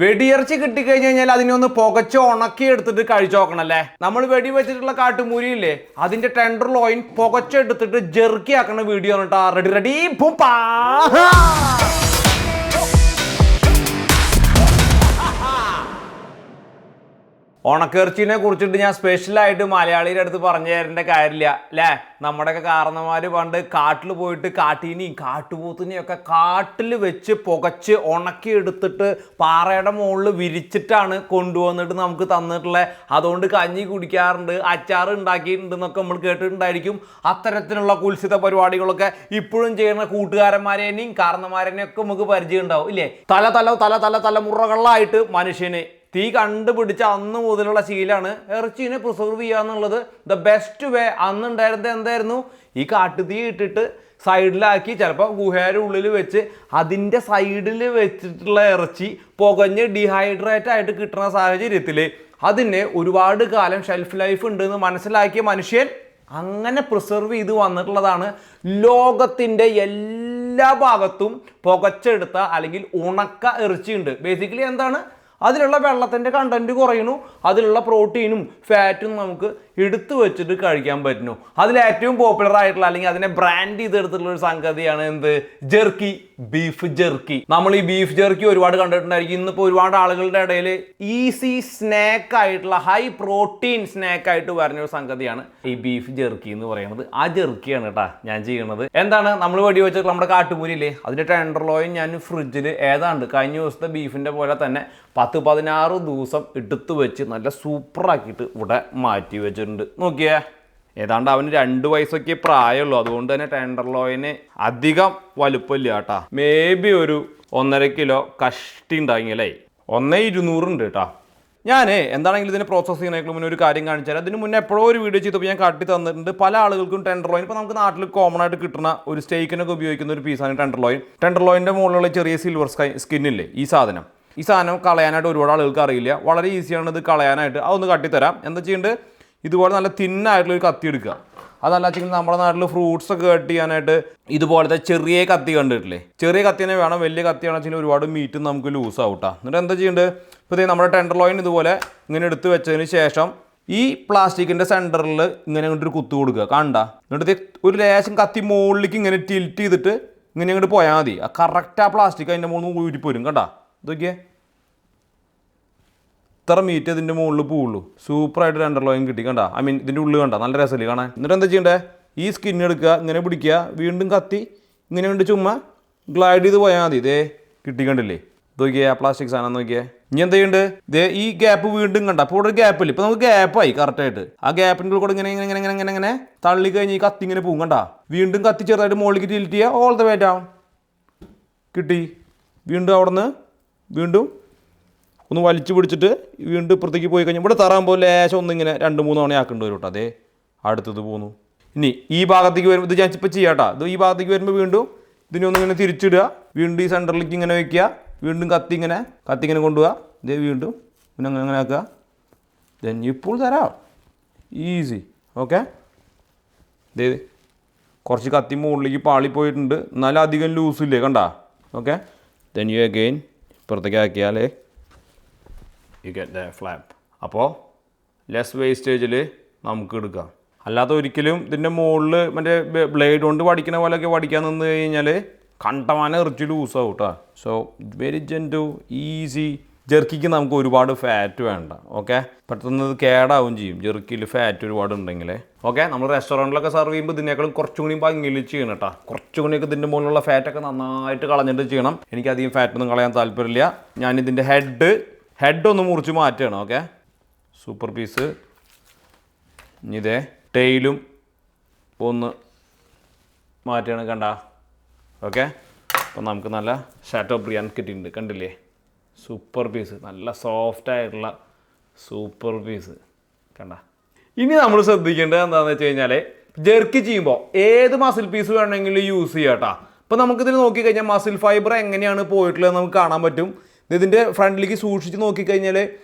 വെടിയിറച്ചി കിട്ടിക്കഴിഞ്ഞാൽ അതിനൊന്ന് പുകച്ച് ഉണക്കി എടുത്തിട്ട് കഴിച്ചു നോക്കണല്ലേ. നമ്മൾ വെടി വെച്ചിട്ടുള്ള കാട്ടുമൂരിയില്ലേ, അതിന്റെ ടെൻഡർ ലോയിൻ പുകച്ചെടുത്തിട്ട് ജെർക്കി ആക്കണ വീഡിയോ ആണ് കേട്ടോ. Ready ready പൂപ്പാ. ഉണക്കിറച്ചിനെ കുറിച്ചിട്ട് ഞാൻ സ്പെഷ്യലായിട്ട് മലയാളിയുടെ അടുത്ത് പറഞ്ഞു തരേണ്ട കാര്യമില്ല അല്ലേ. നമ്മുടെയൊക്കെ കാരണന്മാർ പണ്ട് കാട്ടിൽ പോയിട്ട് കാട്ടീനെയും കാട്ടുപോത്തിനെയും ഒക്കെ കാട്ടിൽ വെച്ച് പുകച്ച് ഉണക്കി എടുത്തിട്ട് പാറയുടെ മുകളിൽ വിരിച്ചിട്ടാണ് കൊണ്ടുവന്നിട്ട് നമുക്ക് തന്നിട്ടുള്ളത്. അതുകൊണ്ട് കഞ്ഞി കുടിക്കാറുണ്ട്, അച്ചാർ ഉണ്ടാക്കിയിട്ടുണ്ടെന്നൊക്കെ നമ്മൾ കേട്ടിട്ടുണ്ടായിരിക്കും. അത്തരത്തിലുള്ള കുൽസിത പരിപാടികളൊക്കെ ഇപ്പോഴും ചെയ്യുന്ന കൂട്ടുകാരന്മാരെയും കാരണന്മാരെയും ഒക്കെ നമുക്ക് പരിചയം ഉണ്ടാവും ഇല്ലേ. തലമുറകളായിട്ട് മനുഷ്യന് തീ കണ്ടുപിടിച്ച അന്ന് മുതലുള്ള ശീലമാണ് ഇറച്ചിനെ പ്രിസർവ് ചെയ്യുക എന്നുള്ളത്. ദ ബെസ്റ്റ് വേ അന്നുണ്ടായിരുന്നത് എന്തായിരുന്നു? ഈ കാട്ടുതീ ഇട്ടിട്ട് സൈഡിലാക്കി ചിലപ്പോൾ ഗുഹയുടെ ഉള്ളിൽ വെച്ച് അതിൻ്റെ സൈഡിൽ വെച്ചിട്ടുള്ള ഇറച്ചി പുകഞ്ഞ് ഡീഹൈഡ്രേറ്റ് ആയിട്ട് കിട്ടുന്ന സാഹചര്യത്തിൽ അതിന് ഒരുപാട് കാലം ഷെൽഫ് ലൈഫ് ഉണ്ടെന്ന് മനസ്സിലാക്കിയ മനുഷ്യൻ അങ്ങനെ പ്രിസർവ് ചെയ്ത് വന്നിട്ടുള്ളതാണ്. ലോകത്തിൻ്റെ എല്ലാ ഭാഗത്തും പുകച്ചെടുത്ത അല്ലെങ്കിൽ ഉണക്ക ഇറച്ചിയുണ്ട്. ബേസിക്കലി എന്താണ്? അതിലുള്ള വെള്ളത്തിൻ്റെ കണ്ടന്റ് കുറയുന്നു, അതിലുള്ള പ്രോട്ടീനും ഫാറ്റും നമുക്ക് എടുത്തു വെച്ചിട്ട് കഴിക്കാൻ പറ്റുന്നു. അതിലേറ്റവും പോപ്പുലർ ആയിട്ടുള്ള അല്ലെങ്കിൽ അതിനെ ബ്രാൻഡ് ചെയ്തെടുത്തിട്ടുള്ള ഒരു സംഗതിയാണ് എന്ത്? Jerky, beef jerky. നമ്മൾ ഈ ബീഫ് ജെർക്കി ഒരുപാട് കണ്ടിട്ടുണ്ടായിരിക്കും. ഇന്നിപ്പോൾ ഒരുപാട് ആളുകളുടെ ഇടയിൽ ഈസി സ്നാക്ക് ആയിട്ടുള്ള ഹൈ പ്രോട്ടീൻ സ്നാക്ക് ആയിട്ട് വരുന്ന ഒരു സംഗതിയാണ് ഈ ബീഫ് ജെർക്കി എന്ന് പറയുന്നത്. ആ ജെർക്കിയാണ് കേട്ടാ ഞാൻ ചെയ്യുന്നത്. എന്താണ് നമ്മൾ വെടി വെച്ചിട്ട് നമ്മുടെ കാട്ടുമൂരിയില്ലേ, അതിൻ്റെ ടെൻഡർ ലോയും ഞാൻ ഫ്രിഡ്ജിൽ ഏതാണ്ട് കഴിഞ്ഞ ദിവസത്തെ ബീഫിൻ്റെ പോലെ തന്നെ 10-16 ദിവസം എടുത്തു വെച്ച് നല്ല സൂപ്പറാക്കിയിട്ട് ഇവിടെ മാറ്റി വെച്ചിട്ടുണ്ട്. നോക്കിയേ, ഏതാണ്ട് അവന് 2 വയസ്സൊക്കെ പ്രായമുള്ളൂ. അതുകൊണ്ട് തന്നെ ടെൻഡർ ലോയിന് അധികം വലുപ്പമില്ല കേട്ടാ. മേ ബി ഒരു 1.5 കിലോ കഷ്ടി ഉണ്ടായെങ്കിലേ 1,200 ഉണ്ട് കേട്ടോ. ഞാൻ എന്താണെങ്കിലും ഇതിനെ പ്രോസസ്സ് ചെയ്യുന്നതിന് മുന്നേ ഒരു കാര്യം കാണിച്ചാൽ, അതിന് മുന്നേ എപ്പോഴോ ഒരു വീഡിയോ ചെയ്തപ്പോൾ ഞാൻ കാട്ടി തന്നിട്ടുണ്ട്. പല ആളുകൾക്കും ടെൻഡർ ലോയിൻ ഇപ്പോൾ നമുക്ക് നാട്ടിൽ കോമൺ ആയിട്ട് കിട്ടുന്ന ഒരു സ്റ്റേക്കിനൊക്കെ ഉപയോഗിക്കുന്ന ഒരു പീസാണ് ടെൻഡർ ലോയിൻ. ടെൻഡർ ലോയിൻ്റെ മുകളിലുള്ള ചെറിയ സിൽവർ സ്കിന്നില്ലേ, ഈ സാധനം കളയാനായിട്ട് ഒരുപാട് ആളുകൾക്ക് അറിയില്ല. വളരെ ഈസിയാണ് ഇത് കളയാനായിട്ട്. അതൊന്ന് കട്ടിത്തരാം. എന്താ ചെയ്യേണ്ടത്? ഇതുപോലെ നല്ല തിന്നായിട്ടുള്ള ഒരു കത്തി എടുക്കുക. അതല്ല വെച്ചാൽ നമ്മുടെ നാട്ടിൽ ഫ്രൂട്ട്സ് ഒക്കെ കട്ട് ചെയ്യാനായിട്ട് ഇതുപോലത്തെ ചെറിയ കത്തി കണ്ടിട്ടില്ലേ, ചെറിയ കത്തി തന്നെ വേണം. വലിയ കത്തിയാണെന്ന് വെച്ചാൽ ഒരുപാട് മീറ്റ് നമുക്ക് ലൂസ് ആവട്ടാ. എന്നിട്ട് എന്താ ചെയ്യേണ്ടത്? ഇപ്പോൾ നമ്മുടെ ടെൻഡർ ലോയിൻ ഇതുപോലെ ഇങ്ങനെ എടുത്ത് വെച്ചതിന് ശേഷം ഈ പ്ലാസ്റ്റിക്കിൻ്റെ സെൻറ്ററിൽ ഇങ്ങനെ അങ്ങോട്ട് ഒരു കുത്തു കൊടുക്കുക. കണ്ട, എന്നിട്ട് ഒരു ലേശം കത്തി മുകളിലേക്ക് ഇങ്ങനെ ടിൽറ്റ് ചെയ്തിട്ട് ഇങ്ങനെ അങ്ങോട്ട് പോയാൽ മതി. ആ കറക്റ്റ് ആ പ്ലാസ്റ്റിക് അതിൻ്റെ മുകളിൽ ഊരിപ്പോരും. കണ്ട, ഇതൊക്കെ ഇത്ര മീറ്റ് ഇതിൻ്റെ മുകളിൽ പോവുള്ളൂ. സൂപ്പറായിട്ട് ടെൻഡർ ലോയിൻ കിട്ടി. കണ്ട, ഐ മീൻ ഇതിൻ്റെ ഉള്ളിൽ കണ്ട, നല്ല രസമില്ലേ കാണാൻ. എന്നിട്ട് എന്താ ചെയ്യണ്ടേ? ഈ സ്കിൻ എടുക്കുക, ഇങ്ങനെ പിടിക്കുക, വീണ്ടും കത്തി ഇങ്ങനെ കൊണ്ട് ചുമ്മാ ഗ്ലൈഡ് ചെയ്ത് പോയാൽ മതി. ഇതേ കിട്ടി. കണ്ടില്ലേ? നോക്കിയേ ആ പ്ലാസ്റ്റിക് സാധനം നോക്കിയേ. ഇനി എന്ത് ചെയ്യുന്നുണ്ട്? ഇതേ ഈ ഗ്യാപ്പ് വീണ്ടും കണ്ട. അപ്പോൾ ഇവിടെ ഒരു ഗ്യാപ്പില്ല. ഇപ്പോൾ നമുക്ക് ഗ്യാപ്പായി കറക്റ്റായിട്ട്. ആ ഗ്യാപ്പിൻ്റെ കൂടെ ഇങ്ങനെ ഇങ്ങനെ ഇങ്ങനെ ഇങ്ങനെ ഇങ്ങനെ തള്ളി കഴിഞ്ഞ് ഈ കത്തി ഇങ്ങനെ പോകും. കണ്ട, വീണ്ടും കത്തി ചെറുതായിട്ട് മുകളിലേക്ക് ടിൽറ്റ് ചെയ്യുക. All the way down. കിട്ടി. വീണ്ടും അവിടെ നിന്ന് വീണ്ടും ഒന്ന് വലിച്ചു പിടിച്ചിട്ട് വീണ്ടും ഇപ്പുറത്തേക്ക് പോയി കഴിഞ്ഞാൽ ഇവിടെ തറാകുമ്പോൾ ലേശം ഒന്നിങ്ങനെ 2-3 തവണ ആക്കേണ്ടി വരും കേട്ടോ. അതേ അടുത്തത് പോന്നു. ഇനി ഈ ഭാഗത്തേക്ക് വരുമ്പോൾ ഇത് ഞാൻ ഇപ്പോൾ ചെയ്യാം കേട്ടോ. ഇത് ഈ ഭാഗത്തേക്ക് വരുമ്പോൾ വീണ്ടും ഇതിനൊന്നിങ്ങനെ തിരിച്ചിടുക. വീണ്ടും ഈ സെൻറ്ററിലേക്ക് ഇങ്ങനെ വയ്ക്കുക. വീണ്ടും കത്തി ഇങ്ങനെ കൊണ്ടുപോവുക. ഇതേ വീണ്ടും പിന്നെ അങ്ങനെ ആക്കുക. ദെൻ ഇപ്പോൾ തരാം. ഈസി. ഓക്കെ, ഇതേ കുറച്ച് കത്തി മുകളിലേക്ക് പാളിപ്പോയിട്ടുണ്ട്, എന്നാലും അധികം ലൂസില്ലേ. കണ്ട. ഓക്കെ, ദെൻ യു അഗെയിൻ ഇപ്പുറത്തേക്ക് ആക്കിയാലേ യു ഗെറ്റ് ദ ഫ്ലാപ്പ്. അപ്പോൾ ലെസ് വേസ്റ്റേജിൽ നമുക്ക് എടുക്കാം. അല്ലാതെ ഒരിക്കലും ഇതിൻ്റെ മുകളിൽ മറ്റേ ബ്ലേഡ് കൊണ്ട് വടിക്കുന്ന പോലെയൊക്കെ വടിക്കാൻ നിന്ന് കഴിഞ്ഞാൽ കണ്ടമാനം ഇറച്ചി ലൂസാവും കേട്ടോ. So very gentle, easy. ജെർക്കിക്ക് നമുക്ക് ഒരുപാട് ഫാറ്റ് വേണ്ട. ഓക്കെ, പെട്ടെന്ന് ഇത് കേടാവും ചെയ്യും ജെർക്കിയിൽ ഫാറ്റ് ഒരുപാട് ഉണ്ടെങ്കിൽ. ഓക്കെ, നമ്മൾ റെസ്റ്റോറൻറ്റിലൊക്കെ സെർവ് ചെയ്യുമ്പോൾ ഇതിനേക്കാളും കുറച്ചും കൂടി ഭംഗിയിൽ ചെയ്യണം കേട്ടോ. കുറച്ചും കൂടിയൊക്കെ ഇതിൻ്റെ മുകളിലുള്ള ഫാറ്റൊക്കെ നന്നായിട്ട് കളഞ്ഞിട്ട് ചെയ്യണം. എനിക്കധികം ഫാറ്റൊന്നും കളയാൻ താല്പര്യമില്ല. ഞാനിതിൻ്റെ ഹെഡ് ഒന്ന് മുറിച്ച് മാറ്റുകയാണ്. Okay, super piece. ഇനി ഇതേ ടെയിലും ഒന്ന് മാറ്റുകയാണ്. കണ്ട. ഓക്കെ, അപ്പോൾ നമുക്ക് നല്ല ഷാറ്റോ ബ്രിയാൻ കിട്ടിയിട്ടുണ്ട്. കണ്ടില്ലേ? സൂപ്പർ പീസ്, നല്ല സോഫ്റ്റായിട്ടുള്ള സൂപ്പർ പീസ്. കണ്ട. ഇനി നമ്മൾ ശ്രദ്ധിക്കേണ്ടത് എന്താണെന്ന് വെച്ച് കഴിഞ്ഞാൽ, ജെർക്കി ചെയ്യുമ്പോൾ ഏത് മസിൽ പീസ് വേണമെങ്കിലും യൂസ് ചെയ്യാം കേട്ടോ. ഇപ്പോൾ നമുക്കിതിൽ നോക്കിക്കഴിഞ്ഞാൽ മസിൽ ഫൈബർ എങ്ങനെയാണ് പോയിട്ടുള്ളത് നമുക്ക് കാണാൻ പറ്റും. ഇതിൻ്റെ ഫ്രണ്ടിലേക്ക് സൂക്ഷിച്ച് നോക്കിക്കഴിഞ്ഞാൽ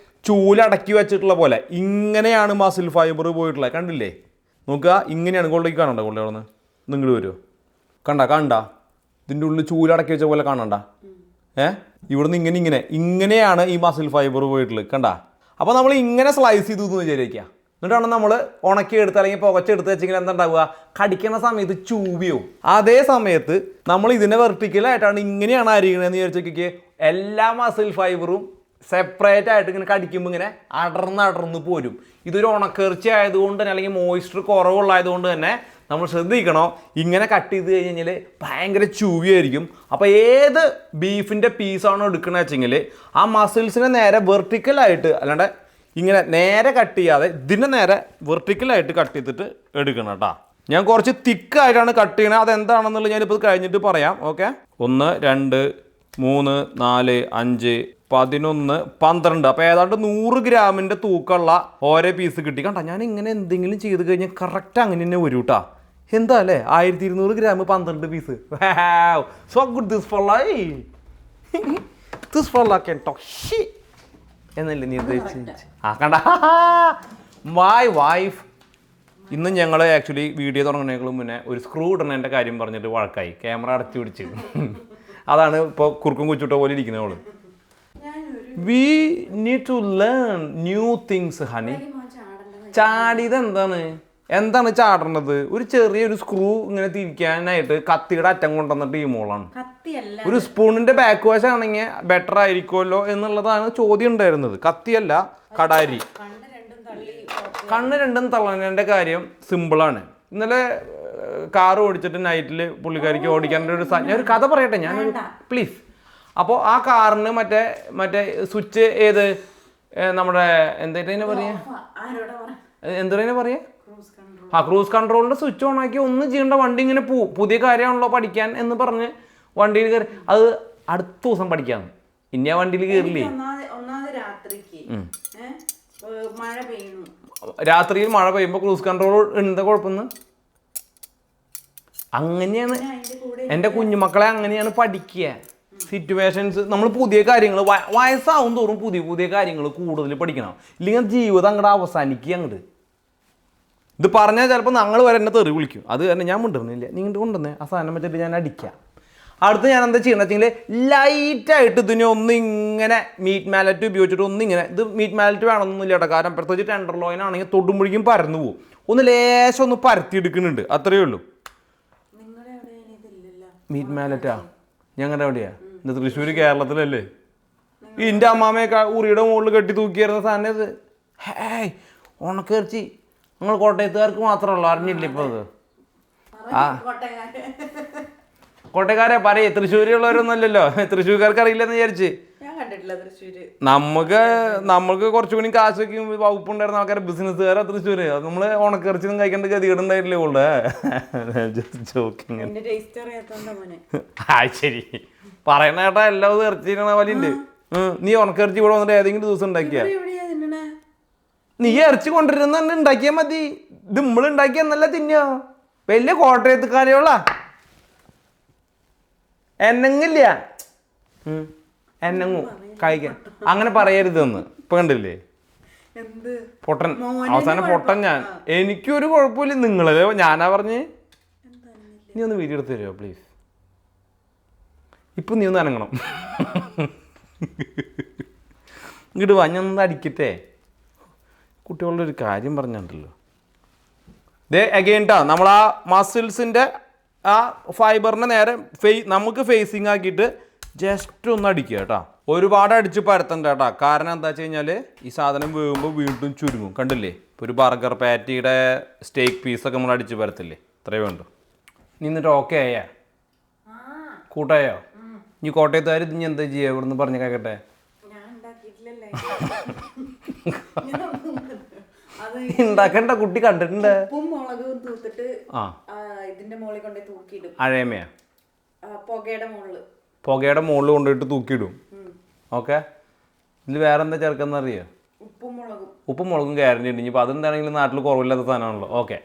ചൂലടക്കി വെച്ചിട്ടുള്ള പോലെ ഇങ്ങനെയാണ് മസിൽ ഫൈബർ പോയിട്ടുള്ളത്. കണ്ടില്ലേ? നോക്കുക, ഇങ്ങനെയാണ്. ഗോൾഡേക്ക് കാണണ്ട, ഗോൾഡ് അവിടെ നിന്ന് നിങ്ങൾ വരുമോ? കണ്ട ഇതിൻ്റെ ഉള്ളിൽ ചൂലടക്കി വെച്ച പോലെ കാണണ്ട. ഇവിടുന്ന് ഇങ്ങനെയാണ് ഈ മസിൽ ഫൈബർ പോയിട്ടുള്ളത് കണ്ട. അപ്പോൾ നമ്മൾ ഇങ്ങനെ സ്ലൈസ് ചെയ്തു എന്ന് വിചാരിക്കുക. എന്നിട്ടാണ് നമ്മൾ ഉണക്കിയെടുത്ത് അല്ലെങ്കിൽ പുകച്ചെടുത്ത് വെച്ചെങ്കിൽ എന്താ ഉണ്ടാവുക, കടിക്കുന്ന സമയത്ത് ചൂവിയാവും. അതേ സമയത്ത് നമ്മൾ ഇതിനെ വെർട്ടിക്കലായിട്ടാണ് ഇങ്ങനെയാണ് അരിയണതെന്ന് വിചാരിച്ചൊക്കെ എല്ലാ മസിൽ ഫൈബറും സെപ്പറേറ്റ് ആയിട്ട് ഇങ്ങനെ കടിക്കുമ്പോൾ ഇങ്ങനെ അടർന്ന് പോരും. ഇതൊരു ഉണക്കിറച്ചി ആയതുകൊണ്ട് തന്നെ അല്ലെങ്കിൽ മോയ്സ്ചർ കുറവുള്ളതായതുകൊണ്ട് തന്നെ നമ്മൾ ശ്രദ്ധിക്കണം. ഇങ്ങനെ കട്ട് ചെയ്ത് കഴിഞ്ഞാൽ ഭയങ്കര ചൂവിയായിരിക്കും. അപ്പോൾ ഏത് ബീഫിൻ്റെ പീസാണോ എടുക്കണമെന്ന് വെച്ചെങ്കിൽ ആ മസിൽസിനെ നേരെ വെർട്ടിക്കലായിട്ട് അല്ലാണ്ട് ഇങ്ങനെ നേരെ കട്ട് ചെയ്യാതെ ഇതിനെ നേരെ വെർട്ടിക്കലായിട്ട് കട്ട് ചെയ്തിട്ട് എടുക്കണം കേട്ടോ. ഞാൻ കുറച്ച് തിക്കായിട്ടാണ് കട്ട് ചെയ്യണത്. അതെന്താണെന്നുള്ളത് ഞാനിപ്പോൾ കഴിഞ്ഞിട്ട് പറയാം. ഓക്കെ, 1 2 3 4 5 11 12 അപ്പോൾ ഏതാണ്ട് 100 ഗ്രാമിൻ്റെ തൂക്കമുള്ള ഓരോ പീസ് കിട്ടി കണ്ട. ഞാൻ ഇങ്ങനെ എന്തെങ്കിലും ചെയ്ത് കഴിഞ്ഞാൽ കറക്റ്റ് അങ്ങനെ തന്നെ വരും കേട്ടോ. എന്താ അല്ലേ, 1200 gram 12 piece. So good this four എന്നല്ലേ നീ ഉദ്ദേശിച്ച്. കണ്ട മൈ വൈഫ്. ഇന്ന് ഞങ്ങൾ ആക്ച്വലി വീഡിയോ തുടങ്ങുന്നതിനേക്കാളും മുന്നേ ഒരു സ്ക്രൂ ഇടണേൻ്റെ കാര്യം പറഞ്ഞിട്ട് വഴക്കായി, ക്യാമറ അടച്ചു പിടിച്ച്. അതാണ് ഇപ്പോൾ കുറുക്കും കുച്ചിട്ട പോലെ ഇരിക്കുന്നവള്. We need to learn new things honey. ചാടിയത് എന്താണ് ചാടേണ്ടത്? ഒരു ചെറിയൊരു സ്ക്രൂ ഇങ്ങനെ തിരിക്കാനായിട്ട് കത്തിയുടെ അറ്റം കൊണ്ടുവന്നിട്ട് ഈ മോളാണ്. ഒരു സ്പൂണിന്റെ ബാക്ക് വാഷ് ആണെങ്കിൽ ബെറ്റർ ആയിരിക്കുമല്ലോ എന്നുള്ളതാണ് ചോദ്യം ഉണ്ടായിരുന്നത്. കത്തിയല്ല, കടാരി. കണ്ണ് രണ്ടും തള്ളണേൻ്റെ കാര്യം സിമ്പിളാണ്. ഇന്നലെ കാർ ഓടിച്ചിട്ട് നൈറ്റിൽ പുള്ളിക്കാരിക്ക് ഓടിക്കാനുള്ള ഞാനൊരു കഥ പറയട്ടെ, ഞാനൊരു പ്ലീസ്. അപ്പോൾ ആ കാറിന് മറ്റേ സ്വിച്ച് ഏത് നമ്മുടെ എന്താ പറയാ, എന്തിനാ പറയാ, ക്രൂസ് കൺട്രോളിൻ്റെ സ്വിച്ച് ഓൺ ആക്കി ഒന്നും ചെയ്യേണ്ട, വണ്ടി ഇങ്ങനെ പോവും. പുതിയ കാര്യമാണല്ലോ പഠിക്കാൻ എന്ന് പറഞ്ഞ് വണ്ടിയിൽ കയറി. അത് അടുത്ത ദിവസം പഠിക്കാന്ന്. ഇനി ആ വണ്ടിയിൽ കയറില്ലേ. രാത്രിയിൽ മഴ പെയ്യുമ്പോൾ ക്രൂസ് കൺട്രോൾ എന്താ കുഴപ്പമെന്ന്. അങ്ങനെയാണ് എൻ്റെ കുഞ്ഞുമക്കളെ അങ്ങനെയാണ് പഠിക്കുക. സിറ്റുവേഷൻസ് നമ്മൾ പുതിയ കാര്യങ്ങൾ വയസ്സാവും തോറും പുതിയ കാര്യങ്ങൾ കൂടുതൽ പഠിക്കണം. ഇല്ലെങ്കിൽ ജീവിതം അങ്ങോട്ട് അവസാനിക്കുക അങ്ങോട്ട്. ഇത് പറഞ്ഞാൽ ചിലപ്പോൾ ഞങ്ങൾ വരെ എന്നെ തെറി വിളിക്കും. അത് തന്നെ ഞാൻ കൊണ്ടുവരുന്നില്ല, നിങ്ങൾ കൊണ്ടുവന്നേ ആ സാധനം വെച്ചിട്ട് ഞാൻ അടിക്കാം. അടുത്ത് ഞാൻ എന്താ ചെയ്യണമെന്ന് വെച്ചെങ്കിൽ ലൈറ്റായിട്ട് ഇതിനെ ഒന്നിങ്ങനെ മീറ്റ് മാലറ്റ് ഉപയോഗിച്ചിട്ട് ഒന്നിങ്ങനെ, ഇത് മീറ്റ് മാലറ്റ് വേണമെന്നൊന്നുമില്ല കേട്ടോ. കാരണം പ്രത്യേകിച്ച് ടെൻഡർ ലോയിൻ ആണെങ്കിൽ തൊടുമ്പോഴേക്കും പരന്നു പോകും. ഒന്ന് ലേശം ഒന്ന് പരത്തിയെടുക്കുന്നുണ്ട്, അത്രയേ ഉള്ളൂ. മീറ്റ് മാലറ്റാ ഞങ്ങളുടെ എവിടെയാ? ഇത് തൃശ്ശൂർ കേരളത്തിലല്ലേ. എൻ്റെ അമ്മാമയൊക്കെ ഉറിയുടെ മുകളിൽ കെട്ടി തൂക്കിയായിരുന്ന സാധനം ഇത്. ഉണക്കിറച്ചി നിങ്ങൾ കോട്ടയത്തുകാർക്ക് മാത്രമല്ല, അറിഞ്ഞില്ല ഇപ്പോൾ അത്. കോട്ടയക്കാരെ പറയേ, തൃശ്ശൂരുള്ളവരൊന്നും അല്ലല്ലോ, തൃശ്ശൂർക്കാർക്ക് അറിയില്ലെന്ന് വിചാരിച്ച്. നമുക്ക് കുറച്ചുകൂടി കാശൊക്കെ വകുപ്പുണ്ടായിരുന്ന ആൾക്കാരെ ബിസിനസ്സുകാരാ തൃശ്ശൂര്. നമ്മൾ ഉണക്കിറച്ചിന്നും കഴിക്കേണ്ട ഗതികേടുണ്ടായില്ലേ ഉള്ളു. ശരി പറയണ കേട്ടാ എല്ലാവരും ഇറച്ചി പോലെ ഉണ്ട്. നീ ഉണക്കിറച്ചി ഇവിടെ വന്നിട്ട് ഏതെങ്കിലും ദിവസം ഉണ്ടാക്കിയ നീ ഇറച്ചി കൊണ്ടുവരുന്ന തന്നെ ഉണ്ടാക്കിയാൽ മതി. ഇത് നമ്മൾ ഉണ്ടാക്കിയ എന്നല്ല തിന്നോ. വലിയ കോട്ടയത്തുകാരെയുള്ള എന്നെങ്ങില്ല, എന്നെങ്ങും കഴിക്കാൻ അങ്ങനെ പറയരുതെന്ന്. ഇപ്പൊ കണ്ടില്ലേ പൊട്ടൻ, അവസാനം പൊട്ടൻ ഞാൻ. എനിക്കൊരു കുഴപ്പമില്ല, നിങ്ങളല്ലേ ഞാനാ പറഞ്ഞേ. നീ ഒന്ന് വീഡിയോ എടുത്ത് തരുമോ പ്ലീസ്? ഇപ്പം നീ ഒന്ന് അനങ്ങണം. ഇങ്ങോട്ട് വാ, ഞാൻ ഒന്ന് അടിക്കട്ടെ. കുട്ടികളുടെ ഒരു കാര്യം പറഞ്ഞിട്ടുണ്ടല്ലോ. ദേ അഗെയിൻ ട്ടാ, നമ്മൾ ആ മസിൽസിൻ്റെ ആ ഫൈബറിനെ നേരെ നമുക്ക് ഫേസിങ് ആക്കിയിട്ട് ജസ്റ്റ് ഒന്ന് അടിക്കുക കേട്ടോ. ഒരുപാട് അടിച്ച് പരത്തണ്ട കേട്ടോ. കാരണം എന്താ വെച്ച് കഴിഞ്ഞാൽ ഈ സാധനം വേകുമ്പോൾ വീണ്ടും ചുരുങ്ങും. കണ്ടില്ലേ, ഇപ്പോൾ ഒരു ബർഗർ പാറ്റിയുടെ സ്റ്റേക്ക് പീസൊക്കെ നമ്മൾ അടിച്ച് പരത്തില്ലേ, ഇത്രയേ വേണ്ടു. നിന്നിട്ട് ഓക്കെ ആയാ കൂട്ടായോ? ഇനി കോട്ടയത്തുകാർ ഇനി എന്താ ചെയ്യുക ഇവിടുന്ന് പറഞ്ഞ് കേൾക്കട്ടെ. ഉണ്ടാക്കണ്ട, കുട്ടി കണ്ടിട്ടുണ്ട്. അഴയമയാ പുകയുടെ മുകളിൽ കൊണ്ടുപോയിട്ട് തൂക്കിയിടും. ഓക്കെ, ഇതിൽ വേറെ എന്താ ചേർക്കാന്ന് അറിയോ? ഉപ്പും മുളകും ഗ്യാരണ്ടി ഉണ്ട്. ഇനിയിപ്പോൾ അതെന്താണെങ്കിലും നാട്ടിൽ കുറവില്ലാത്ത സാധനമാണല്ലോ. ഓക്കെ,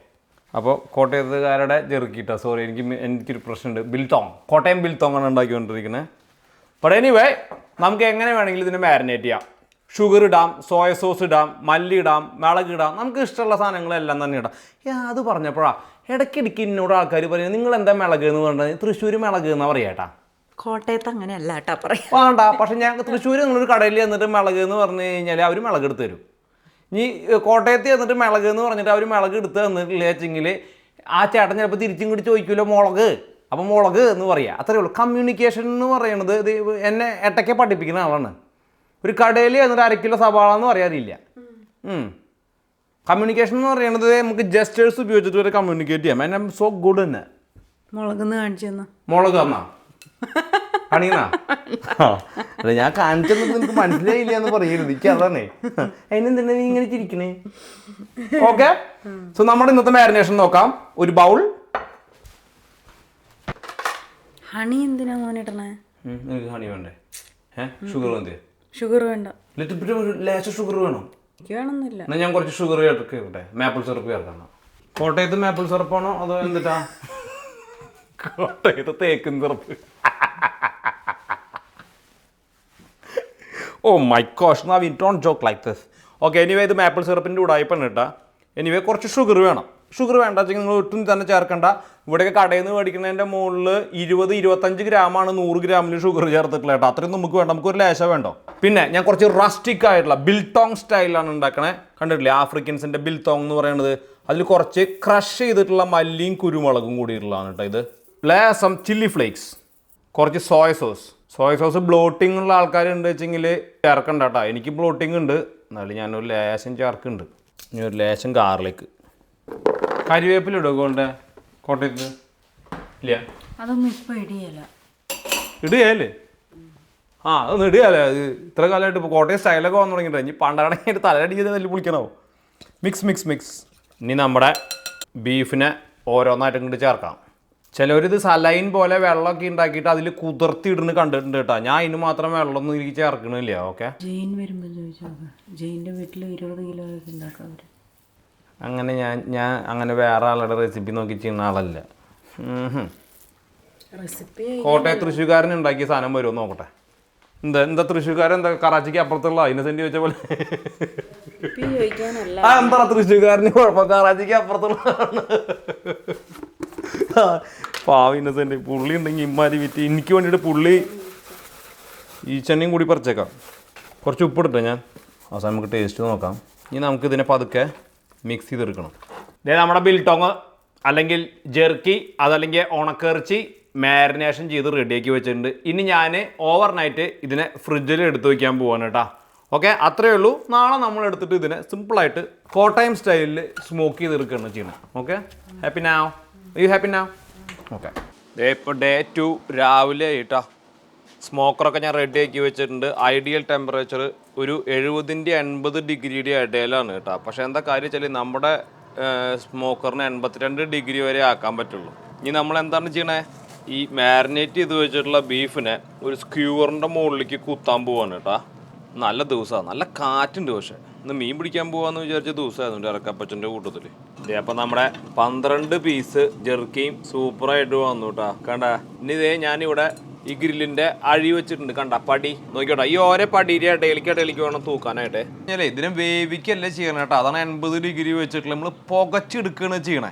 അപ്പോൾ കോട്ടയത്തുകാരുടെ ജെറുക്കിട്ടോ, സോറി എനിക്കൊരു പ്രശ്നമുണ്ട്. ബിൽത്തോങ്, കോട്ടയം ബിൽത്തോങ് ആണ് ഉണ്ടാക്കിക്കൊണ്ടിരിക്കുന്നത്. ബട്ട് എനിവേ നമുക്ക് എങ്ങനെ വേണമെങ്കിലും ഇതിനെ മാരിനേറ്റ് ചെയ്യാം. ഷുഗർ ഇടാം, സോയ സോസ് ഇടാം, മല്ലി ഇടാം, മുളക് ഇടാം, നമുക്ക് ഇഷ്ടമുള്ള സാധനങ്ങളെല്ലാം തന്നെ ഇടാം. അത് പറഞ്ഞപ്പോഴാണ് ഇടയ്ക്കിടയ്ക്ക് എന്നോട് ആൾക്കാർ പറയുന്നത് നിങ്ങൾ എന്താ മുളക് എന്ന് പറഞ്ഞത്? തൃശ്ശൂർ മുളക് എന്നാണ് പറയാം കേട്ടാ. കോട്ടയത്ത് അങ്ങനെയല്ല കേട്ടാ പറയാം. വേണ്ട. പക്ഷെ ഞാൻ തൃശ്ശൂർ നിങ്ങളൊരു കടയിൽ ചെന്നിട്ട് മിളക് എന്ന് പറഞ്ഞു കഴിഞ്ഞാൽ അവർ മിളക് എടുത്ത് തരും. ഇനി കോട്ടയത്ത് ചെന്നിട്ട് മിളക് എന്ന് പറഞ്ഞിട്ട് അവർ മിളക് എടുത്ത് തന്നിട്ടില്ല വെച്ചെങ്കിൽ ആ ചേട്ടൻ ചിലപ്പോൾ തിരിച്ചും കൂടി ചോദിക്കുമല്ലോ മുളക്, അപ്പം മുളക് എന്ന് പറയുക. അത്രയേ ഉള്ളൂ. കമ്മ്യൂണിക്കേഷൻ എന്ന് പറയുന്നത് ഇത് എന്നെ എട്ടയ്ക്ക് പഠിപ്പിക്കുന്ന ആളാണ്. ഒരു കടയിൽ എന്നിട്ട് 1 കിലോ സവാള എന്ന് പറയാറില്ല. കമ്മ്യൂണിക്കേഷൻ എന്ന് പറയുന്നത് നമുക്ക് ജസ്റ്റേഴ്സ് ഉപയോഗിച്ചിട്ട് വരെ കമ്മ്യൂണിക്കേറ്റ് ചെയ്യാം. And I M so good തന്നെ. മുളകെന്ന് കാണിച്ചു തന്നാ മുളക് എന്നാ കാണിക്കുന്ന അല്ല, ഞാൻ കാണിച്ചത് നിനക്ക് മനസ്സിലായില്ല എന്ന് പറയരുത്. എനിക്ക് അതാണേ അതിനെന്താ നീ ഇങ്ങനെ ചിരിക്കണേ. ഓക്കെ, സോ നമ്മുടെ ഇന്നത്തെ മാരിനേഷൻ നോക്കാം. ഒരു ബൗൾ. ഹണി എന്തിനാ മോനിടണേ? എനിക്ക് ഹണി വേണ്ടേ? ഷുഗർ വേണ്ടേ? ഷുഗർ വേണ്ട. ലേശം ഷുഗർ വേണം. എനിക്ക് വേണമെന്നില്ല. എന്നാൽ ഞാൻ കുറച്ച് ഷുഗർ ചേർക്കട്ടെ. മാപ്പിൾ സിറപ്പ് ചേർക്കണം. കോട്ടയത്ത് മാപ്പിൾ സിറപ്പാണോ അതോ എന്നിട്ടാ കോട്ടയത്ത് തേക്കും syrup? Oh my gosh, Naveen don't joke like this. Okay, anyway ഇത് മാപ്പിൾ സിറപ്പിൻ്റെ ഉടായ്പ കേട്ടാ. എനിവേ കുറച്ച് ഷുഗർ വേണം. ഷുഗർ വേണ്ട വെച്ചാൽ നിങ്ങൾ ഒട്ടും തന്നെ ചേർക്കണ്ട. ഇവിടെയൊക്കെ കടയിൽ നിന്ന് മേടിക്കുന്നതിൻ്റെ മുകളിൽ 20-25 ഗ്രാമാണ് 100 ഗ്രാമിൽ ഷുഗർ ചേർത്തിട്ടില്ല കേട്ടോ. അത്രയും നമുക്ക് വേണ്ട. നമുക്കൊരു ലേശ വേണ്ടോ. പിന്നെ ഞാൻ കുറച്ച് റസ്റ്റിക് ആയിട്ടുള്ള ബിൽട്ടോങ് സ്റ്റൈലാണ് ഉണ്ടാക്കണേ. കണ്ടിട്ടില്ലേ ആഫ്രിക്കൻസിൻ്റെ ബിൽട്ടോങ് എന്ന് പറയുന്നത്? അതിൽ കുറച്ച് ക്രഷ് ചെയ്തിട്ടുള്ള മല്ലിയും കുരുമുളകും കൂടിയിട്ടുള്ളതാണ് കേട്ടോ ഇത്. ലേസം ചില്ലി ഫ്ലേക്സ്, കുറച്ച് സോയ സോസ് ബ്ലോട്ടിംഗ് ഉള്ള ആൾക്കാരുണ്ട് വെച്ചെങ്കിൽ ചേർക്കണ്ട കേട്ടോ. എനിക്ക് ബ്ലോട്ടിംഗ് ഉണ്ട്, എന്നാലും ഞാനൊരു ലേശം ചേർക്കുന്നുണ്ട്. ഇനി ഒരു ലേശം ഗാർലിക്. കരിവേപ്പില ഇടുക കോട്ടയത്ത് ഇല്ല? അതൊന്നും ഇപ്പം ഇടിയല്ല. ഇടുകയല്ലേ? അതൊന്നും ഇടുകയല്ലേ? അത് ഇത്ര കാലമായിട്ട് ഇപ്പോൾ കോട്ടയം സ്റ്റൈലൊക്കെ വന്നു തുടങ്ങിയിട്ട് ഇനി പണ്ടാണെങ്കിൽ തലയടിച്ച് നെല്ല് പൊളിക്കണോ. മിക്സ്. ഇനി നമ്മുടെ ബീഫിനെ ഓരോന്നായിട്ട് ഇങ്ങോട്ട് ചേർക്കാം. ചിലവരിത് സലൈൻ പോലെ വെള്ളമൊക്കെ ഉണ്ടാക്കിയിട്ട് അതിൽ കുതിർത്തിയിടുന്ന് കണ്ടിട്ടുണ്ട് കേട്ടോ. ഞാൻ അതിന് മാത്രം വെള്ളമൊന്നും എനിക്ക് ചേർക്കണില്ല. ഓക്കെ, ജെയിൻ വരുമ്പോൾ ചോദിച്ചോ. ജെയിൻ്റെ വീട്ടിൽ 20 കിലോ ഒക്കെ ഉണ്ടാക്കാം അവർ. അങ്ങനെ ഞാൻ അങ്ങനെ വേറെ ആളുടെ റെസിപ്പി നോക്കി ചെയ്യുന്ന ആളല്ല. റെസിപ്പി കോട്ടയം തൃശ്ശൂർക്കാരൻ ഉണ്ടാക്കിയ സാധനം വരുമോ നോക്കട്ടെ. എന്താ തൃശ്ശൂർക്കാരൻ എന്താ കറാച്ചിക്ക് അപ്പുറത്തുള്ള ഇന്നസെന്റ് ചോദിച്ച പോലെ? എന്താ തൃശ്ശൂർക്കാരന് കുഴപ്പം? കറാച്ചിക്ക് അപ്പുറത്തുള്ളതാണ്. പാവം ഇന്നസെന്റ്. പുള്ളി ഉണ്ടെങ്കിൽ ഇമ്മാരി വിറ്റ് എനിക്ക് വേണ്ടിയിട്ട് പുള്ളി ഈച്ചെണ്ണയും കൂടി പറിച്ചേക്കാം. കുറച്ച് ഉപ്പിട്ടെ ഞാൻ അവസാനം നമുക്ക് ടേസ്റ്റ് നോക്കാം. ഇനി നമുക്കിതിനെ പതുക്കെ മിക്സ് ചെയ്തെടുക്കണം. ഇതേ നമ്മുടെ ബിൽട്ടോങ് അല്ലെങ്കിൽ ജെർക്കി അതല്ലെങ്കിൽ ഉണക്കിറച്ചി മാരിനേഷൻ ചെയ്ത് റെഡിയാക്കി വെച്ചിട്ടുണ്ട്. ഇനി ഞാൻ ഓവർനൈറ്റ് ഇതിനെ ഫ്രിഡ്ജിൽ എടുത്ത് വയ്ക്കാൻ പോവാണ് കേട്ടോ. ഓക്കെ, അത്രയേ ഉള്ളൂ. നാളെ നമ്മൾ എടുത്തിട്ട് ഇതിനെ സിമ്പിളായിട്ട് കോട്ടയം സ്റ്റൈലിൽ സ്മോക്ക് ചെയ്തെടുക്കുകയാണ് ചെയ്യണം. ഓക്കെ, ഹാപ്പി നാവ്? യു ഹാപ്പി നാവ്? ഓക്കെ, ഇപ്പോൾ ഡേ 2 രാവിലെ ആയിട്ടാ. സ്മോക്കറൊക്കെ ഞാൻ റെഡിയാക്കി വെച്ചിട്ടുണ്ട്. ഐഡിയൽ ടെമ്പറേച്ചർ ഒരു 70-80 ഡിഗ്രിയുടെ ഇടയിലാണ് കേട്ടോ. പക്ഷേ എന്താ കാര്യം വെച്ചാൽ നമ്മുടെ സ്മോക്കറിന് 82 ഡിഗ്രി വരെ ആക്കാൻ പറ്റുള്ളൂ. ഇനി നമ്മൾ എന്താണ് ചെയ്യണേ? ഈ മാരിനേറ്റ് ചെയ്ത് വെച്ചിട്ടുള്ള ബീഫിനെ ഒരു സ്ക്യൂവറിൻ്റെ മുകളിലേക്ക് കുത്താൻ പോവാണ് കേട്ടോ. നല്ല ദിവസമാണ്, നല്ല കാറ്റുണ്ട്. പക്ഷേ ഇന്ന് മീൻ പിടിക്കാൻ പോകാമെന്ന് വിചാരിച്ച ദിവസമായിരുന്നു ഇറക്കപ്പച്ചൻ്റെ കൂട്ടത്തിൽ. അപ്പം നമ്മുടെ 12 പീസ് ജെർക്കിയും സൂപ്പറായിട്ട് വന്നു കേട്ടോ. കണ്ട, ഇനി ഇതേ ഞാനിവിടെ ഈ ഗ്രില്ലിൻ്റെ അഴി വെച്ചിട്ടുണ്ട്. കണ്ട പടി നോക്കിയോട്ടെ. ഈ ഓരോ പടിയുടെ ഇടയിലേക്ക് വേണം തൂക്കാനായിട്ട്. ഞാനേ ഇതിനെ വേവിക്കല്ലേ ചെയ്യണം കേട്ടോ. അതാണ് 80 ഡിഗ്രി വെച്ചിട്ടുള്ള നമ്മൾ പുകച്ചെടുക്കുകയാണ് ചെയ്യണേ.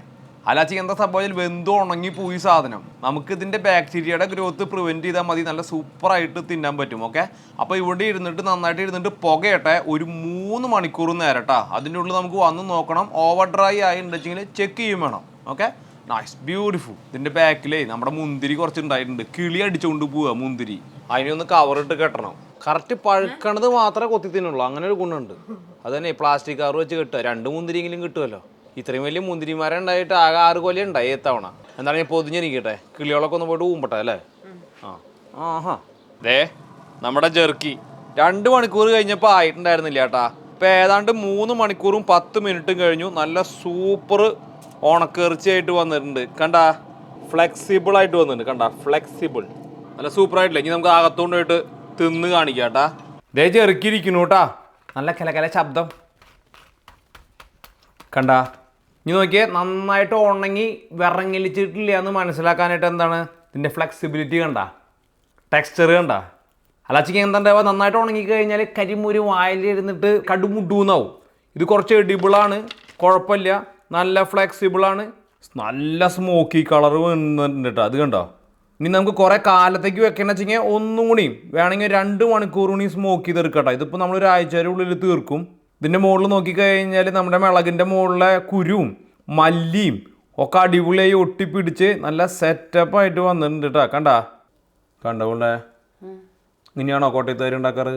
അല്ലാച്ചി എന്താ സംഭവം? വെന്ത് ഉണങ്ങി പോയി സാധനം. നമുക്ക് ഇതിൻ്റെ ബാക്ടീരിയയുടെ ഗ്രോത്ത് പ്രിവെൻറ്റ് ചെയ്താൽ മതി. നല്ല സൂപ്പറായിട്ട് തിന്നാൻ പറ്റും. ഓക്കെ, അപ്പോൾ ഇവിടെ ഇരുന്നിട്ട് നന്നായിട്ട് ഇരുന്നിട്ട് പുകയട്ടെ ഒരു 3 മണിക്കൂർ നേരട്ടാ. അതിൻ്റെ ഉള്ളിൽ നമുക്ക് വന്ന് നോക്കണം. ഓവർ ഡ്രൈ ആയിട്ടുണ്ടെങ്കിൽ ചെക്ക് ചെയ്യും വേണം. Okay, nice, beautiful. ഇതിൻ്റെ ബാക്കിലേ നമ്മുടെ മുന്തിരി കുറച്ച് ഉണ്ടായിട്ടുണ്ട്. കിളി അടിച്ചുകൊണ്ട് പോവുക മുന്തിരി. അതിനൊന്ന് കവറിട്ട് കെട്ടണം. കറക്റ്റ് പഴുക്കണത് മാത്രമേ കൊത്തി തിന്നുള്ളൂ. അങ്ങനെ ഒരു ഗുണമുണ്ട്. അത് തന്നെ പ്ലാസ്റ്റിക് കവർ വെച്ച് കിട്ടുക. 2 മുന്തിരിയെങ്കിലും കിട്ടുമല്ലോ. ഇത്രയും വലിയ മുന്തിരിമാരുണ്ടായിട്ട് ആകെ 6 കൊല്ലം ഉണ്ടായി തവണ. എന്താണ് ഞാൻ പൊതിഞ്ഞിരിക്കട്ടെ. കിളികളൊക്കെ ഒന്ന് പോയിട്ട് ഊമ്പട്ടെ അല്ലേ. ദേ നമ്മുടെ ജെർക്കി 2 മണിക്കൂർ കഴിഞ്ഞപ്പോൾ ആയിട്ടുണ്ടായിരുന്നില്ല കേട്ടാ. ഇപ്പം ഏതാണ്ട് 3 മണിക്കൂറും 10 മിനിറ്റും കഴിഞ്ഞു. നല്ല സൂപ്പർ ഉണക്കിറച്ചിയായിട്ട് വന്നിട്ടുണ്ട്. കണ്ട, ഫ്ലെക്സിബിൾ ആയിട്ട് വന്നിട്ടുണ്ട്. കണ്ട, ഫ്ലെക്സിബിൾ, നല്ല സൂപ്പറായിട്ടില്ല. ഇനി നമുക്ക് അകത്തോണ്ട് പോയിട്ട് തിന്ന് കാണിക്കാം കേട്ടാ. ദേ ജെർക്കിയിരിക്കുന്നു കേട്ടാ. നല്ല കലകല ശബ്ദം കണ്ട. ഇനി നോക്കിയേ, നന്നായിട്ട് ഉണങ്ങി വിറങ്ങലിച്ചിട്ടില്ല എന്ന് മനസ്സിലാക്കാനായിട്ട് എന്താണ് ഇതിൻ്റെ ഫ്ലെക്സിബിലിറ്റി കണ്ട, ടെക്സ്ചർ കണ്ട. അല്ലാച്ചിക്ക് എന്താണ്ടാവുക, നന്നായിട്ട് ഉണങ്ങിക്കഴിഞ്ഞാൽ കരിമുരി വായിലിരുന്നിട്ട് കടുമുട്ടൂന്നാവും. ഇത് കുറച്ച് എഡിബിളാണ്, കുഴപ്പമില്ല, നല്ല ഫ്ലെക്സിബിളാണ്, നല്ല സ്മോക്കി കളർ വന്നിട്ടുണ്ട് കേട്ടോ. അത് കണ്ടോ, ഇനി നമുക്ക് കുറേ കാലത്തേക്ക് വെക്കണമെന്ന് വെച്ചെങ്കിൽ ഒന്നും കൂടി വേണമെങ്കിൽ 2 മണിക്കൂർ കൂടി സ്മോക്ക് ചെയ്തെടുക്കട്ടെ. ഇതിപ്പോൾ നമ്മൾ ഒരാഴ്ചയുടെ ഉള്ളിൽ തീർക്കും. ഇതിൻ്റെ മുകളിൽ നോക്കിക്കഴിഞ്ഞാൽ നമ്മുടെ മിളകിൻ്റെ മുകളിലെ കുരുവും മല്ലിയും ഒക്കെ അടിപൊളിയായി ഒട്ടിപ്പിടിച്ച് നല്ല സെറ്റപ്പായിട്ട് വന്നിട്ടുണ്ട് കേട്ടോ. കണ്ടോളെ ഇങ്ങനെയാണോ കോട്ടയത്തുകാർ ഉണ്ടാക്കാറ്?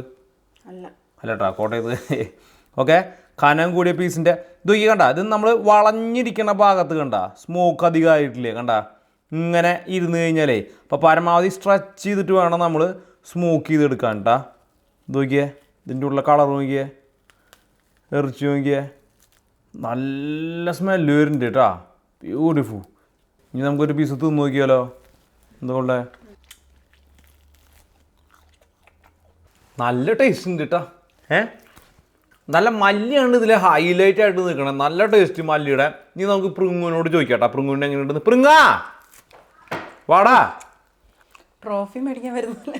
അല്ല കേട്ടോ കോട്ടയത്ത്. ഓക്കെ, കനം കൂടിയ പീസിൻ്റെ ഇതൊക്കെ ഇത് നമ്മൾ വളഞ്ഞിരിക്കുന്ന ഭാഗത്ത് സ്മോക്ക് അധികമായിട്ടില്ലേ ഇങ്ങനെ ഇരുന്ന് കഴിഞ്ഞാലേ അപ്പോൾ പരമാവധി സ്ട്രെച്ച് ചെയ്തിട്ട് വേണം നമ്മൾ സ്മോക്ക് ചെയ്തെടുക്കാൻ കേട്ടോ. ഇത് നോക്കിയേ, ഇതിൻ്റെ ഉള്ള കളർ നോക്കിയേ, ഇറച്ചി നോക്കിയേ, നല്ല സ്മെല്ല് വരുന്നുണ്ട് കേട്ടോ. ബ്യൂട്ടിഫുൾ. ഇനി നമുക്കൊരു പീസ് തിന്ന് നോക്കിയാലോ? എന്തുകൊണ്ടേ നല്ല ടേസ്റ്റ് ഉണ്ട് കേട്ടോ. നല്ല മല്ലിയാണ് ഇതിൽ ഹൈലൈറ്റ് ആയിട്ട് നിൽക്കണം. നല്ല ടേസ്റ്റ് മല്ലിയുടെ. ഇനി നമുക്ക് പ്രിങ്ങുവിനോട് ചോദിക്കാം പ്രിങ്ങുവിൻ്റെ എങ്ങനെയുണ്ടെന്ന്. പ്രിങ്ങ വാടാ, ട്രോഫി മേടിക്കാൻ വരുന്നില്ല.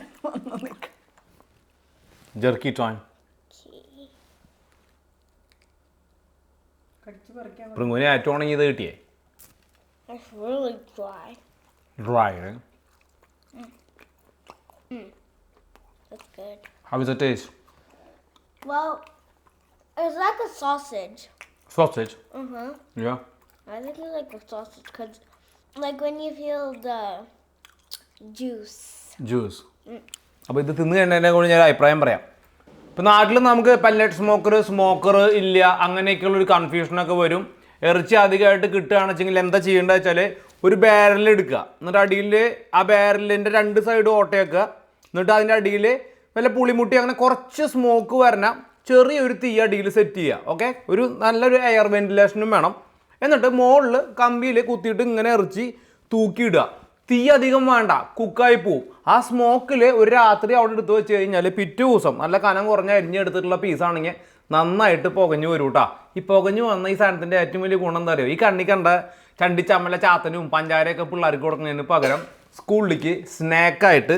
Jerky time. പ്രിങ്ങുവിന് ഏറ്റവും ഉണങ്ങിയത് കിട്ടിയേ? It's really dry. Dry. That's good. How is the taste? Well, it's like a sausage. Sausage? Yeah. I think it's like a sausage because, like, when you feel the juice. Juice. അപ്പോൾ ഇത് തിന്ന് കഴിഞ്ഞതിനെ കൊണ്ട് ഞാൻ അഭിപ്രായം പറയാം. ഇപ്പോൾ നാട്ടിൽ നമുക്ക് പല്ലറ്റ് സ്മോക്കർ ഇല്ല, അങ്ങനെയൊക്കെയുള്ളൊരു കൺഫ്യൂഷനൊക്കെ വരും. ഇറച്ചി അധികമായിട്ട് കിട്ടുകയാണെന്ന് വെച്ചെങ്കിൽ എന്താ ചെയ്യേണ്ടത് വെച്ചാൽ ഒരു ബാരൽ എടുക്കുക. എന്നിട്ട് അടിയിൽ ആ ബാരലിൻ്റെ 2 സൈഡും ഓട്ടയാക്കുക. എന്നിട്ട് അതിൻ്റെ അടിയിൽ വല്ല പുളിമുട്ടി അങ്ങനെ കുറച്ച് സ്മോക്ക് വരണം, ചെറിയൊരു തീ അടിയിൽ സെറ്റ് ചെയ്യുക. ഓക്കെ, ഒരു നല്ലൊരു എയർ വെന്റിലേഷനും വേണം. എന്നിട്ട് മുകളിൽ കമ്പിയിൽ കുത്തിയിട്ട് ഇങ്ങനെ ഇറച്ചി തൂക്കിയിടുക. തീ അധികം വേണ്ട, കുക്കായി പോവും. ആ സ്മോക്കിൽ ഒരു രാത്രി അവിടെ എടുത്ത് വെച്ച് കഴിഞ്ഞാൽ പിറ്റേ ദിവസം നല്ല കനം കുറഞ്ഞ അരിഞ്ഞെടുത്തിട്ടുള്ള പീസാണെങ്കിൽ നന്നായിട്ട് പുകഞ്ഞു വരും കേട്ടോ. ഈ പുകഞ്ഞു വന്ന ഈ സാധനത്തിൻ്റെ ഏറ്റവും വലിയ ഗുണം എന്താ അറിയോ? ഈ കണ്ട ചണ്ടിച്ചമ്മല ചാത്തനും പഞ്ചാരയൊക്കെ പിള്ളേർക്ക് കൊടുക്കുന്നതിന് പകരം സ്കൂളിലേക്ക് സ്നാക്കായിട്ട്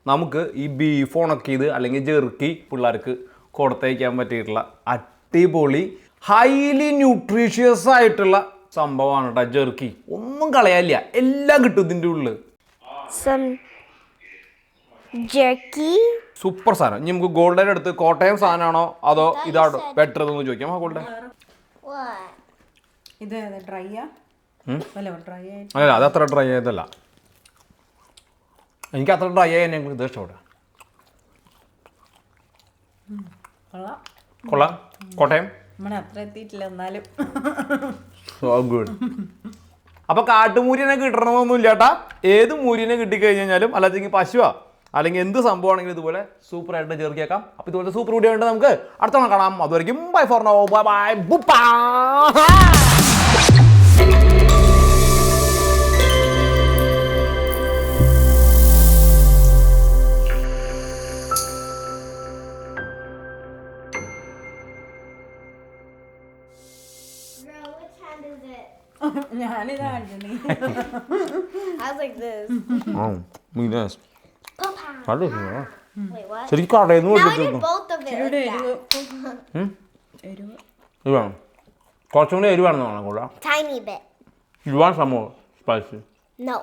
നമുക്ക് ഈ ബീഫ് ഉണക്കിയത് അല്ലെങ്കിൽ ജെർക്കി പിള്ളേർക്ക് കൊടുത്തയക്കാൻ പറ്റിയിട്ടുള്ള അടിപൊളി ഹൈലി ന്യൂട്രീഷ്യസ് ആയിട്ടുള്ള സംഭവമാണ് കേട്ടോ ജെർക്കി. ഒന്നും കളയാനില്ല, എല്ലാം കിട്ടും ഇതിൻ്റെ ഉള്ളിൽ. Some jerky. സൂപ്പർ സാധനം. ഇനി നമുക്ക് ഗോൾഡൻ അടുത്ത് കോട്ടയം സാധനമാണോ അതോ ഇതാണോ ബെറ്റർ എന്നൊന്ന് ചോദിക്കാം. ആ ഗോൾഡൻ What? ഇത് ഡ്രൈയാ? അല്ല ഡ്രൈ ആയിട്ട്. അല്ല, അത് അത്ര ഡ്രൈ ആയതല്ല. എനിക്ക് അത്ര ഡ്രൈ ആയി ഞങ്ങൾക്ക് ഇത് ഇഷ്ടപ്പെടുക. കൊള്ളാം. കൊള്ളാം. കോട്ടയം നമ്മളെ അത്ര എത്തിയിട്ടില്ല എന്നാലും. So good. അപ്പോൾ കാട്ടുമൂരിനെ കിട്ടണമെന്നൊന്നുമില്ല കേട്ടാ. ഏത് മൂരിനെ കിട്ടിക്കഴിഞ്ഞാലും അല്ലെങ്കിൽ പശുവാ അല്ലെങ്കിൽ എന്ത് സംഭവമാണെങ്കിലും ഇതുപോലെ സൂപ്പറായിട്ട് ചേർക്കിയേക്കാം. അപ്പോൾ ഇതുപോലെ സൂപ്പർ വീഡിയോ ഉണ്ട്. നമുക്ക് അടുത്ത തവണ കാണാം. അതുവരെയും bye for now. Bye bye. ബുപ്പാ. Girl, which hand is it? ഞാനിതാ കാണിച്ചത്. I was like this. അത് Wait, what? ശരിക്കും കടയിൽ നിന്ന് Now I കൊടുത്തിട്ട് did both of it ഇവിടെ like എരിവ്. that. എരിവ്. എരിവാണ്. കുറച്ചും കൂടി എരിവാണെന്ന് വേണം കൂടാ. Tiny bit. You want some more spicy? No.